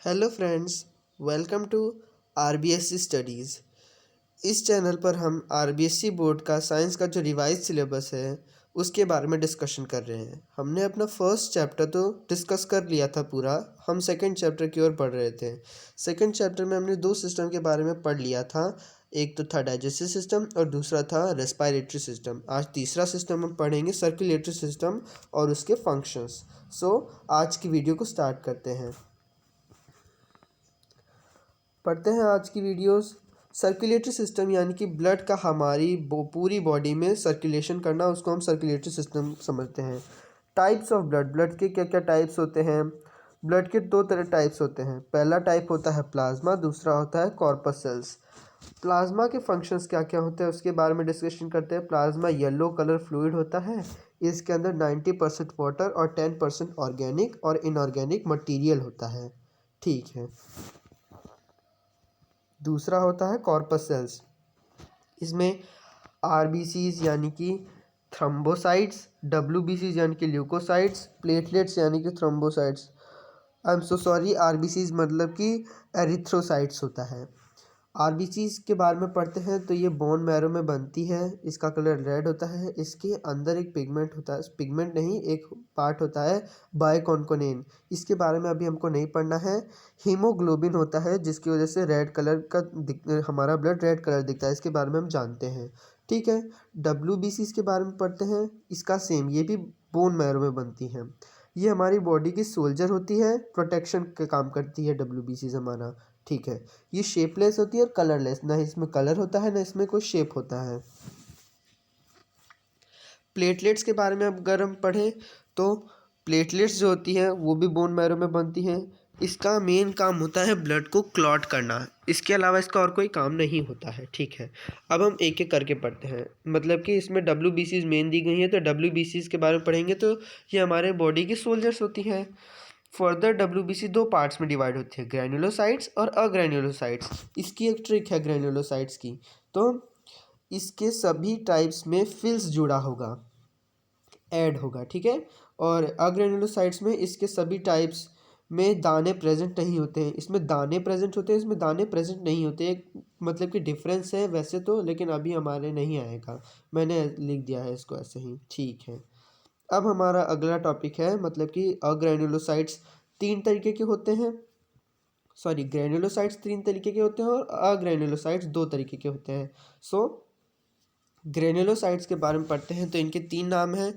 Hello friends, welcome to RBSC studies. इस channel पर हम आरबीएससी बोर्ड का साइंस का जो रिवाइज सिलेबस है उसके बारे में डिस्कशन कर रहे हैं। हमने अपना फर्स्ट चैप्टर तो डिस्कस कर लिया था पूरा, हम सेकंड चैप्टर की ओर बढ़ रहे थे। सेकंड चैप्टर में हमने दो सिस्टम के बारे में पढ़ लिया था, एक तो था डाइजेस्टिव सिस्टम और दूसरा था रेस्पिरेटरी सिस्टम। आज तीसरा सिस्टम हम पढ़ेंगे सर्कुलेटरी सिस्टम और उसके फंक्शंस। आज की वीडियो को स्टार्ट करते हैं। पढ़ते हैं आज की वीडियोस। सर्कुलेटरी सिस्टम यानी कि ब्लड का हमारी पूरी बॉडी में सर्कुलेशन करना, उसको हम सर्कुलेटरी सिस्टम समझते हैं। टाइप्स ऑफ ब्लड के क्या क्या टाइप्स होते हैं? ब्लड के दो तरह टाइप्स होते हैं। पहला टाइप होता है प्लाज्मा, दूसरा होता है कॉर्पस सेल्स। प्लाज्मा के फंक्शंस क्या क्या होते हैं उसके बारे में डिस्कशन करते हैं। प्लाज्मा येलो कलर फ्लूइड होता है। इसके अंदर 90% वाटर और 10% ऑर्गेनिक और इनऑर्गेनिक मटेरियल होता है। ठीक है। दूसरा होता है कॉर्पस सेल्स। इसमें आरबीसीज यानी कि थ्रोम्बोसाइट्स, डब्ल्यूबीसीज यानी कि ल्यूकोसाइट्स, प्लेटलेट्स यानी कि thrombocytes, I am so sorry, RBCs मतलब कि एरिथ्रोसाइट्स होता है। आरबीसीज के बारे में पढ़ते हैं तो ये बोन मैरो में बनती है। इसका कलर रेड होता है। इसके अंदर एक पिगमेंट होता है, पिगमेंट नहीं, एक पार्ट होता है बाइकॉन्कोनेन। इसके बारे में अभी हमको नहीं पढ़ना है। हीमोग्लोबिन होता है जिसकी वजह से रेड कलर का हमारा ब्लड रेड कलर दिखता है, इसके बारे में हम जानते हैं। ठीक है। डब्ल्यूबीसीज के बारे में पढ़ते हैं। इसका सेम, ये भी बोन मैरो में बनती है। ये हमारी बॉडी की सोल्जर होती है, प्रोटेक्शन का काम करती है डब्ल्यूबीसीज हमारा। ठीक है। ये शेपलेस होती है और कलरलेस, ना इसमें कलर होता है ना इसमें कोई शेप होता है। प्लेटलेट्स के बारे में अगर हम पढ़ें तो प्लेटलेट्स जो होती हैं वो भी बोन मैरो में बनती हैं। इसका मेन काम होता है ब्लड को क्लॉट करना, इसके अलावा इसका और कोई काम नहीं होता है। ठीक है। अब हम एक एक करके पढ़ते हैं, मतलब कि इसमें डब्ल्यूबीसीज मेन दी गई हैं तो डब्ल्यूबीसीज के बारे में पढ़ेंगे तो ये हमारे बॉडी की सोल्जर्स होती हैं। फर्दर डब्ल्यूबीसी दो पार्ट्स में डिवाइड होती है, ग्रैन्युलोसाइट्स और अग्रैन्युलोसाइट्स। इसकी एक ट्रिक है ग्रैन्युलोसाइट्स की, तो इसके सभी टाइप्स में फिल्स जुड़ा होगा, ऐड होगा। ठीक है। और अग्रैन्युलोसाइट्स में इसके सभी टाइप्स में दाने प्रेजेंट नहीं होते हैं। इसमें दाने प्रेजेंट होते हैं, इसमें दाने प्रेजेंट नहीं होते। एक मतलब कि डिफरेंस है वैसे तो, लेकिन अभी हमारे नहीं आएगा, मैंने लिख दिया है इसको ऐसे ही। ठीक है। अब हमारा अगला टॉपिक है, मतलब कि अग्रैन्युलोसाइट्स तीन तरीके के होते हैं। सॉरी, ग्रैन्युलोसाइट्स तीन तरीके के होते हैं और अग्रैन्युलोसाइट्स दो तरीके के होते हैं। ग्रैन्युलोसाइट्स के बारे में पढ़ते हैं तो इनके तीन नाम हैं,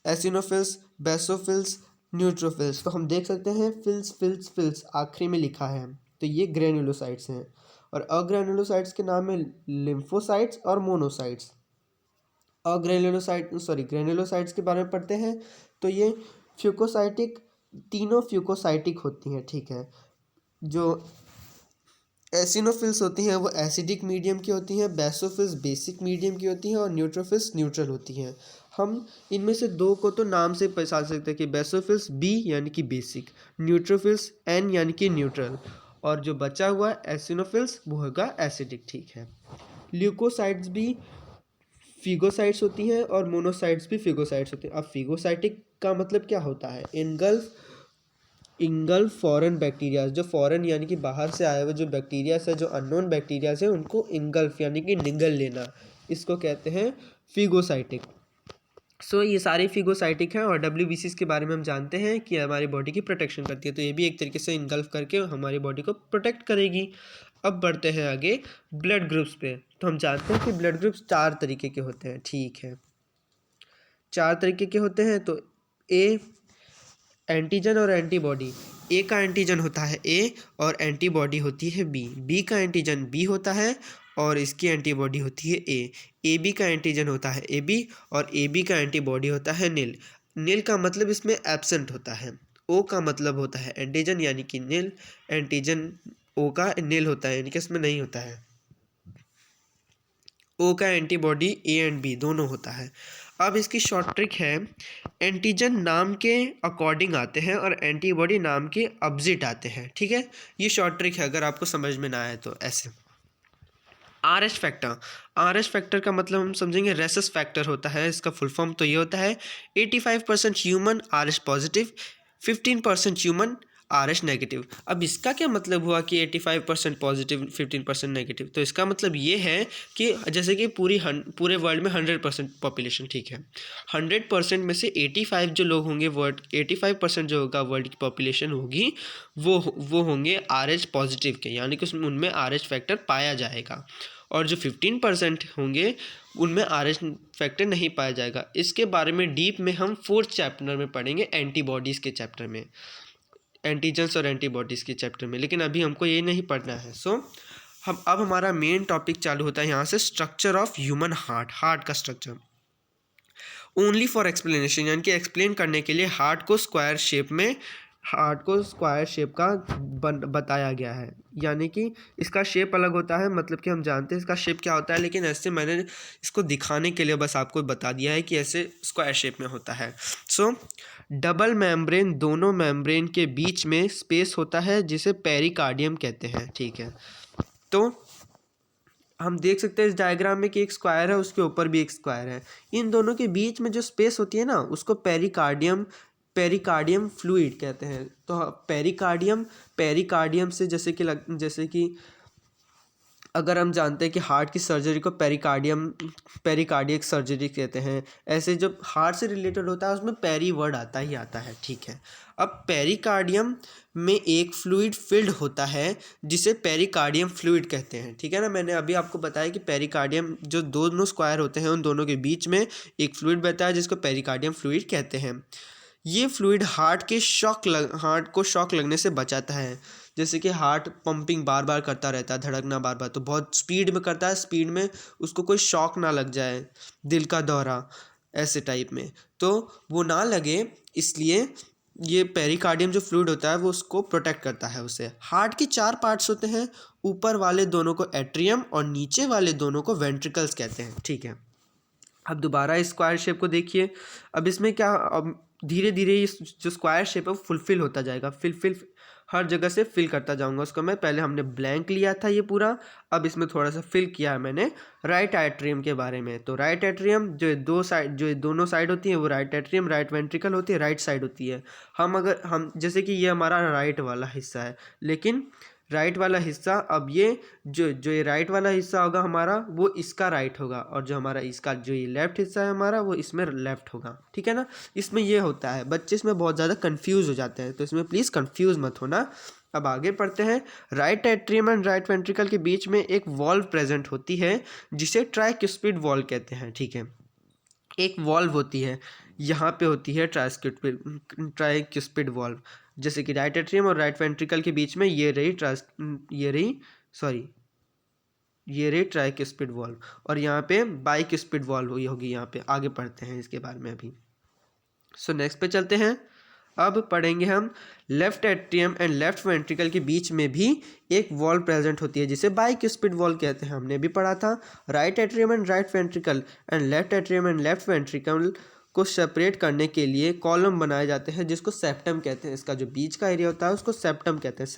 एसिनोफिल्स, बेसोफिल्स, न्यूट्रोफिल्स। तो हम देख सकते हैं फिल्स फिल्स फिल्स आखिरी में लिखा है, तो ये ग्रैन्युलोसाइट्स हैं। और अग्रैन्युलोसाइट्स के नाम है लिम्फोसाइट्स और मोनोसाइट्स। ग्रैन्युलोसाइट्स के बारे में पढ़ते हैं तो ये फ्यूकोसाइटिक, तीनों फ्यूकोसाइटिक होती हैं। ठीक है। जो एसिनोफिल्स होती हैं वो एसिडिक मीडियम की होती हैं, बेसोफिल्स बेसिक मीडियम की होती हैं और न्यूट्रोफिल्स न्यूट्रल होती हैं। हम इनमें से दो को तो नाम से पहचान सकते हैं कि बेसोफिल्स बी यानी कि बेसिक, न्यूट्रोफिल्स एन यानी कि न्यूट्रल, और जो बचा हुआ एसिनोफिल्स वो होगा एसिडिक। ठीक है। ल्यूकोसाइट्स भी फिगोसाइट्स होती हैं और मोनोसाइट्स भी फिगोसाइट्स होती हैं। अब फिगोसाइटिक का मतलब क्या होता है? इंगल्फ फॉरेन बैक्टीरियाज, जो फॉरेन यानी कि बाहर से आए हुए जो बैक्टीरियाज है, जो अननोन बैक्टीरियाज है, उनको इंगल्फ यानी कि निगल लेना, इसको कहते हैं फिगोसाइटिक। ये सारे फिगोसाइटिक हैं और डब्ल्यूबीसीज के बारे में हम जानते हैं कि हमारी बॉडी की प्रोटेक्शन करती है, तो ये भी एक तरीके से इंगल्फ करके हमारी बॉडी को प्रोटेक्ट करेगी। अब बढ़ते हैं आगे ब्लड ग्रुप्स पे। तो हम जानते हैं कि ब्लड ग्रुप्स चार तरीके के होते हैं। ठीक है। चार तरीके के होते हैं तो ए, एंटीजन और एंटीबॉडी। ए का एंटीजन होता है ए और एंटीबॉडी होती है बी। बी का एंटीजन बी होता है और इसकी एंटीबॉडी होती है ए। ए बी का एंटीजन होता है ए बी और ए बी का एंटीबॉडी होता है नील। नील का मतलब इसमें एब्सेंट होता है। ओ का मतलब होता है एंटीजन यानी कि नील, एंटीजन ओ का नील होता है यानी कि इसमें नहीं होता है। ओ का एंटीबॉडी ए एंड बी दोनों होता है। अब इसकी शॉर्ट ट्रिक है, एंटीजन नाम के अकॉर्डिंग आते हैं और एंटीबॉडी नाम के अपोजिट आते हैं। ठीक है। ये शॉर्ट ट्रिक है, अगर आपको समझ में ना आए तो ऐसे। R H factor, R H factor का मतलब हम समझेंगे रेसस फैक्टर होता है। इसका फुल फॉर्म तो ये होता है 85% human R H positive, 15% human RH negative. अब इसका क्या मतलब हुआ कि 85% पॉजिटिव 15% नेगेटिव? तो इसका मतलब ये है कि जैसे कि पूरे वर्ल्ड में 100% पॉपुलेशन, ठीक है, 100% में से 85 जो लोग होंगे, 85% जो होगा वर्ल्ड की पॉपुलेशन होगी वो होंगे RH पॉजिटिव के, यानी कि उसमें उनमें RH फैक्टर पाया जाएगा। और जो 15% होंगे उनमें RH फैक्टर नहीं पाया जाएगा। इसके बारे में डीप में हम 4th चैप्टर में पढ़ेंगे, एंटीबॉडीज़ के चैप्टर में, एंटीजन्स और एंटीबॉडीज़ के चैप्टर में, लेकिन अभी हमको ये नहीं पढ़ना है। हम अब हमारा मेन टॉपिक चालू होता है यहाँ से, स्ट्रक्चर ऑफ ह्यूमन हार्ट का स्ट्रक्चर। ओनली फॉर एक्सप्लेनेशन, यानी कि एक्सप्लेन करने के लिए हार्ट को स्क्वायर शेप का बताया गया है, यानी कि इसका शेप अलग होता है, मतलब कि हम जानते हैं इसका शेप क्या होता है, लेकिन ऐसे मैंने इसको दिखाने के लिए बस आपको बता दिया है कि ऐसे स्क्वायर शेप में होता है। डबल मेम्ब्रेन, दोनों मेम्ब्रेन के बीच में स्पेस होता है जिसे पेरिकार्डियम कहते हैं, ठीक है। तो हम देख सकते हैं इस डायग्राम में कि एक स्क्वायर है, उसके ऊपर भी एक स्क्वायर है, इन दोनों के बीच में जो स्पेस होती है ना, उसको पेरिकार्डियम फ्लूइड कहते हैं। तो पेरिकार्डियम से जैसे कि अगर हम जानते हैं कि हार्ट की सर्जरी को पेरिकार्डियक सर्जरी कहते हैं, ऐसे जब हार्ट से रिलेटेड होता है उसमें पेरी वर्ड आता ही आता है, ठीक है। अब पेरिकार्डियम में एक फ्लूइड फिल्ड होता है जिसे पेरिकार्डियम फ्लूइड कहते हैं, ठीक है ना। मैंने अभी आपको बताया कि पेरिकार्डियम जो दोनों स्क्वायर होते हैं उन दोनों के बीच में एक फ्लूइड बहता है जिसको पेरिकार्डियम फ्लूइड कहते हैं। ये फ्लूइड हार्ट को शॉक लगने से बचाता है, जैसे कि हार्ट पंपिंग बार बार करता रहता है, धड़कना बार बार, तो बहुत स्पीड में करता है, स्पीड में उसको कोई शॉक ना लग जाए, दिल का दौरा ऐसे टाइप में, तो वो ना लगे, इसलिए ये पेरिकार्डियम जो फ्लूइड होता है वो उसको प्रोटेक्ट करता है उसे। हार्ट के 4 पार्ट्स होते हैं, ऊपर वाले दोनों को एट्रियम और नीचे वाले दोनों को वेंट्रिकल्स कहते हैं, ठीक है। अब दोबारा इस स्क्वायर शेप को देखिए। अब इसमें क्या, अब धीरे धीरे इस जो स्क्वायर शेप है वो फुलफिल होता जाएगा, फिल हर जगह से फिल करता जाऊंगा उसको मैं। पहले हमने ब्लैंक लिया था ये पूरा, अब इसमें थोड़ा सा फिल किया है मैंने राइट एट्रियम के बारे में। तो राइट एट्रियम जो दोनों साइड होती है वो राइट एट्रियम, राइट वेंट्रिकल होती है, राइट साइड होती है। हम जैसे कि ये हमारा राइट वाला हिस्सा है, लेकिन राइट वाला हिस्सा, अब ये जो ये राइट वाला हिस्सा होगा हमारा वो इसका राइट होगा, और जो हमारा इसका जो ये लेफ्ट हिस्सा है हमारा वो इसमें लेफ्ट होगा, ठीक है ना। इसमें ये होता है, बच्चे इसमें बहुत ज़्यादा कंफ्यूज हो जाते हैं, तो इसमें प्लीज़ कंफ्यूज मत होना। अब आगे पढ़ते हैं। Right atrium and right ventricle के बीच में एक वॉल्व प्रेजेंट होती है जिसे ट्राइक्युस्पिड वॉल्व कहते हैं, ठीक है। एक वॉल्व होती है, यहाँ पे होती है ट्राइक्युस्पिड वॉल्व, जैसे कि राइट एट्रियम और राइट वेंट्रिकल के बीच में ये रही ट्राइक्युस्पिड वॉल्व, और यहाँ पे बाइक्युस्पिड वॉल्व हुई होगी, यहाँ पे आगे पढ़ते हैं इसके बारे में अभी। नेक्स्ट पे चलते हैं। अब पढ़ेंगे हम left atrium and left ventricle के बीच में भी एक वॉल्व प्रेजेंट होती है जिसे बाइक्युस्पिड वॉल्व कहते हैं, हमने भी पढ़ा था। Right atrium and right ventricle and left atrium and left ventricle को सेपरेट करने के लिए कॉलम बनाए जाते हैं जिसको सेप्टम कहते हैं। इसका जो बीच का एरिया होता है उसको सेप्टम कहते हैं।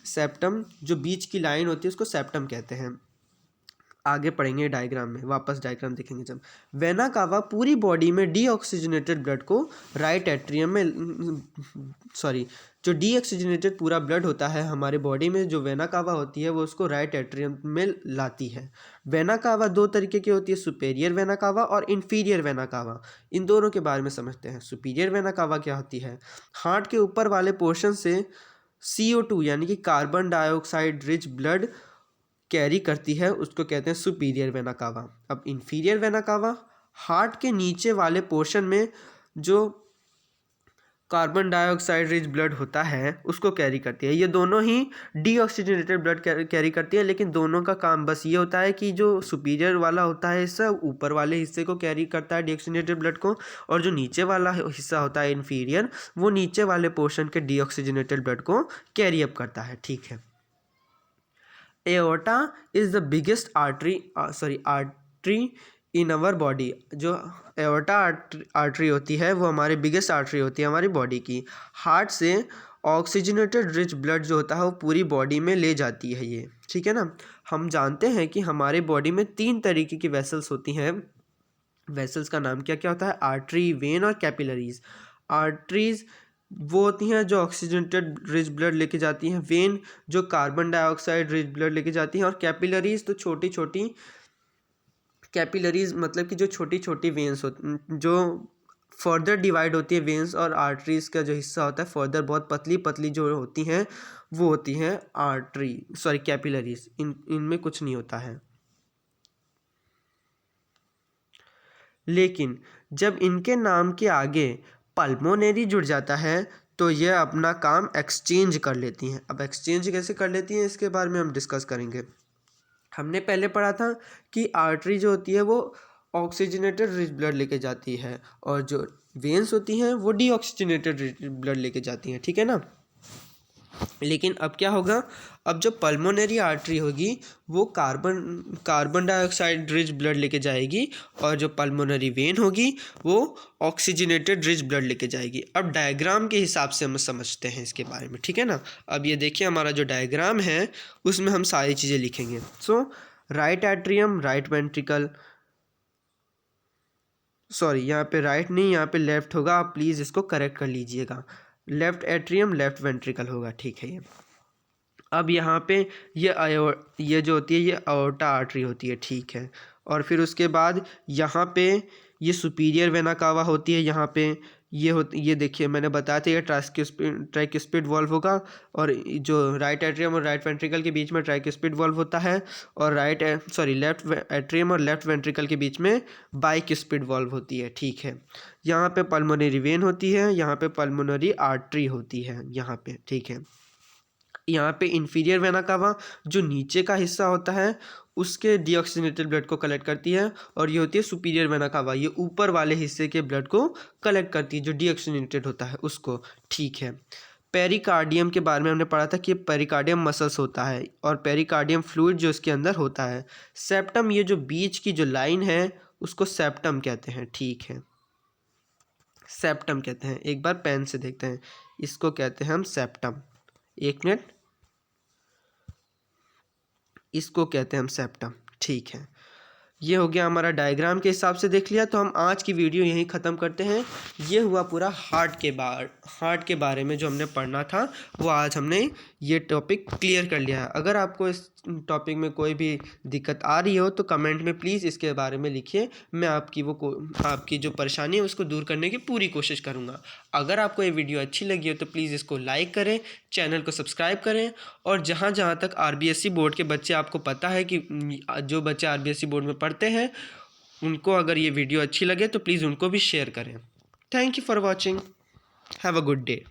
सेप्टम जो बीच की लाइन होती है उसको सेप्टम कहते हैं। आगे पढ़ेंगे डायग्राम में, वापस डायग्राम देखेंगे जब। वेना कावा पूरी बॉडी में डीऑक्सीजनेटेड ब्लड को राइट एट्रियम में जो डीऑक्सीजनेटेड पूरा ब्लड होता है हमारे बॉडी में, जो वेना कावा होती है वो उसको राइट एट्रियम में लाती है। वेना कावा 2 तरीके की होती है, सुपेरियर वेना कावा और इन्फीरियर वेना कावा। इन दोनों के बारे में समझते हैं। सुपीरियर वेना कावा क्या होती है, हार्ट के ऊपर वाले पोर्शन से CO2 यानी कि carbon dioxide rich blood carry करती है, उसको कहते हैं सुपीरियर वेना कावा। अब इन्फीरियर वेना कावा हार्ट के नीचे वाले पोर्शन में जो कार्बन डाइऑक्साइड रिच ब्लड होता है उसको कैरी करती है। ये दोनों ही डीऑक्सीजनेटेड ब्लड कैरी करती है, लेकिन दोनों का काम बस ये होता है कि जो सुपीरियर वाला होता है हिस्सा ऊपर वाले हिस्से को कैरी करता है डीऑक्सीजनेटेड ब्लड को, और जो नीचे वाला हिस्सा होता है इन्फीरियर, वो नीचे वाले पोर्शन के डीऑक्सीजनेटेड ब्लड को कैरी अप करता है, ठीक है। Aorta is the biggest artery in our body. जो एओर्टा आर्टरी होती है वो हमारी बिगेस्ट आर्टरी होती है हमारी बॉडी की। हार्ट से ऑक्सीजनेटेड रिच ब्लड जो होता है वो पूरी बॉडी में ले जाती है ये, ठीक है ना। हम जानते हैं कि हमारे बॉडी में 3 तरीके की वेसल्स होती हैं। वेसल्स का नाम क्या क्या होता है, आर्टरी, वेन और कैपिलरीज। आर्टरीज वो होती हैं जो ऑक्सीजनेटेड रिच ब्लड लेके जाती हैं, वेन जो कार्बन डाइऑक्साइड रिच ब्लड लेके जाती हैं, और कैपिलरीज तो छोटी छोटी, कैपिलरीज मतलब कि जो छोटी छोटी वेन्स होती, जो फर्दर डिवाइड होती है, वेन्स और आर्टरीज का जो हिस्सा होता है फर्दर बहुत पतली पतली जो होती हैं वो होती हैं कैपिलरीज। इनमें कुछ नहीं होता है। लेकिन जब इनके नाम के आगे पल्मोनरी जुड़ जाता है तो ये अपना काम एक्सचेंज कर लेती हैं। अब एक्सचेंज कैसे कर लेती हैं इसके बारे में हम डिस्कस करेंगे। हमने पहले पढ़ा था कि आर्टरी जो होती है वो ऑक्सीजनेटेड रिच ब्लड लेके जाती है, और जो वेन्स होती हैं वो डीऑक्सीजनेटेड रिच ब्लड लेके जाती हैं, ठीक है ना। लेकिन अब क्या होगा, अब जो पल्मोनरी आर्टरी होगी वो कार्बन डाइऑक्साइड रिच ब्लड लेके जाएगी, और जो पल्मोनरी वेन होगी वो ऑक्सीजनेटेड रिच ब्लड लेके जाएगी। अब डायग्राम के हिसाब से हम समझते हैं इसके बारे में, ठीक है ना। अब ये देखिए हमारा जो डायग्राम है उसमें हम सारी चीज़ें लिखेंगे। So right atrium, right ventricle, sorry यहाँ पे राइट नहीं, यहाँ पे लेफ्ट होगा, आप प्लीज़ इसको करेक्ट कर लीजिएगा। लेफ्ट एट्रियम, लेफ्ट वेंट्रिकल होगा, ठीक है। ये अब यहाँ पे ये जो होती है ये अओर्टा आर्टरी होती है, ठीक है। और फिर उसके बाद यहाँ पे ये सुपीरियर वेना कावा होती है, यहाँ पे ये देखिए मैंने बताया था ये ट्राइक्युस्पिड वॉल्व होगा, और जो राइट एट्रियम और राइट वेंट्रिकल के बीच में ट्राइक्युस्पिड वॉल्व होता है, और लेफ्ट एट्रियम और लेफ्ट वेंट्रिकल के बीच में बाइक्युस्पिड वॉल्व होती है, ठीक है। यहाँ पे पल्मोनरी वेन होती है, यहाँ पे पल्मोनरी आर्टरी होती है, यहाँ पे, ठीक है। यहाँ पे इन्फीरियर वेना कावा जो नीचे का हिस्सा होता है उसके डीऑक्सीजनेटेड ब्लड को कलेक्ट करती है, और ये होती है सुपीरियर वेना कावा, ये ऊपर वाले हिस्से के ब्लड को कलेक्ट करती है जो डीऑक्सीजनेटेड होता है उसको, ठीक है। पेरिकार्डियम के बारे में हमने पढ़ा था कि पेरिकार्डियम मसल्स होता है, और पेरिकार्डियम फ्लूइड जो इसके अंदर होता है। सेप्टम, ये जो बीच की जो लाइन है उसको सेप्टम कहते हैं, ठीक है, सेप्टम कहते हैं। एक बार पेन से देखते हैं, इसको कहते हैं हम सेप्टम, एक मिनट, इसको कहते हैं हम सेप्टम, ठीक है। ये हो गया हमारा डायग्राम के हिसाब से देख लिया। तो हम आज की वीडियो यहीं ख़त्म करते हैं। ये हुआ पूरा हार्ट के बारे में जो हमने पढ़ना था वो आज हमने ये टॉपिक क्लियर कर लिया है। अगर आपको इस टॉपिक में कोई भी दिक्कत आ रही हो तो कमेंट में प्लीज़ इसके बारे में लिखिए, मैं आपकी जो परेशानी है उसको दूर करने की पूरी कोशिश करूँगा। अगर आपको ये वीडियो अच्छी लगी हो तो प्लीज़ इसको लाइक करें, चैनल को सब्सक्राइब करें, और जहाँ जहाँ तक आरबीएससी बोर्ड के बच्चे, आपको पता है कि जो बच्चे आरबीएससी बोर्ड में पढ़ते हैं उनको अगर ये वीडियो अच्छी लगे तो प्लीज़ उनको भी शेयर करें। Thank you for watching, have a good day.